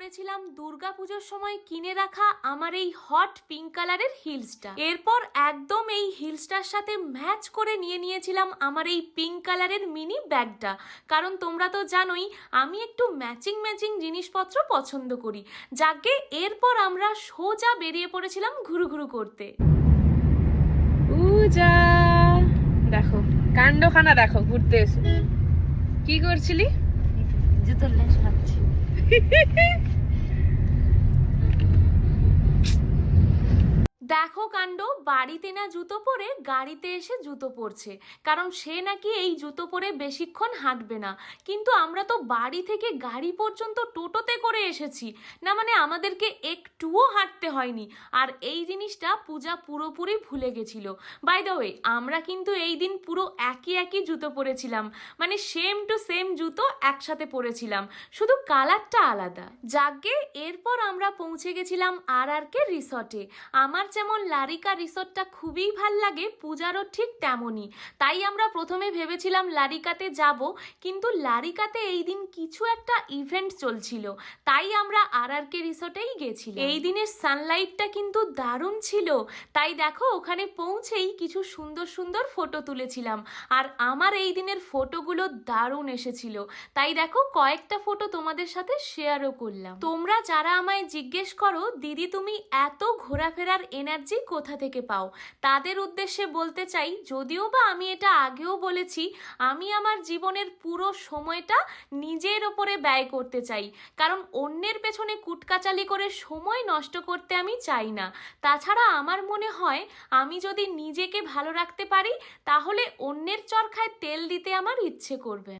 পরেছিলাম দুর্গাপুজোর সময় কিনে রাখা আমার এই হট পিঙ্ক কালারের হিলসটা। এরপর একদম এই হিলসটার সাথে ম্যাচ করে নিয়েছিলাম আমার এই পিঙ্ক কালারের মিনি ব্যাগটা, কারণ তোমরা তো জানোই আমি একটু ম্যাচিং জিনিসপত্র পছন্দ করি। যাকে এরপর আমরা সোজা বেরিয়ে পড়েছিলাম ঘুরু করতে। পূজা দেখো কাণ্ডখানা দেখো, ঘুরতে এসে কি করছিলি? জুতোর লেস ভাবছি। দেখো কাণ্ড, বাড়িতে না জুতো পরে গাড়িতে এসে জুতো পরছে, কারণ সে নাকি এই জুতো পরে বেশিক্ষণ হাঁটবে না। কিন্তু আমরা তো বাড়ি থেকে গাড়ি পর্যন্ত টোটোতে করে এসেছি না, মানে আমাদেরকে একটুও হাঁটতে হয়নি। আর এই জিনিসটা পূজা পুরোপুরি ভুলে গেছিল। বাই দ্য ওয়ে, আমরা কিন্তু এই দিন পুরো একই জুতো পরেছিলাম, মানে সেম টু সেম জুতো একসাথে পরেছিলাম, শুধু কালারটা আলাদা। যাকে এরপর আমরা পৌঁছে গেছিলাম আর কে রিসর্টে। আমার যেমন লারিকা রিসোর্টটা খুবই ভাল লাগে, পূজারও ঠিক তেমনই। তাই আমরা প্রথমে ভেবেছিলাম লারিকাতে যাব, কিন্তু লারিকাতে এই দিন কিছু একটা ইভেন্ট চলছিল, তাই আমরা আর কে রিসোর্টেই গেছিলাম। এই দিনের সানলাইটটা কিন্তু দারুণ ছিল, তাই দেখো ওখানে পৌঁছেই কিছু সুন্দর ফটো তুলেছিলাম। আর আমার এই দিনের ফটোগুলো দারুণ এসেছিল, তাই দেখো কয়েকটা ফটো তোমাদের সাথে শেয়ারও করলাম। তোমরা যারা আমায় জিজ্ঞেস করো দিদি তুমি এত ঘোরাফেরার এনার্জি কোথা থেকে পাও, তাদের উদ্দেশ্যে বলতে চাই, যদিও বা আমি এটা আগেও বলেছি, আমি আমার জীবনের পুরো সময়টা নিজের ওপরে ব্যয় করতে চাই, কারণ অন্যের পেছনে কুটকাচালি করে সময় নষ্ট করতে আমি চাই না। তাছাড়া আমার মনে হয় আমি যদি নিজেকে ভালো রাখতে পারি, তাহলে অন্যের চরকায় তেল দিতে আমার ইচ্ছে করবে।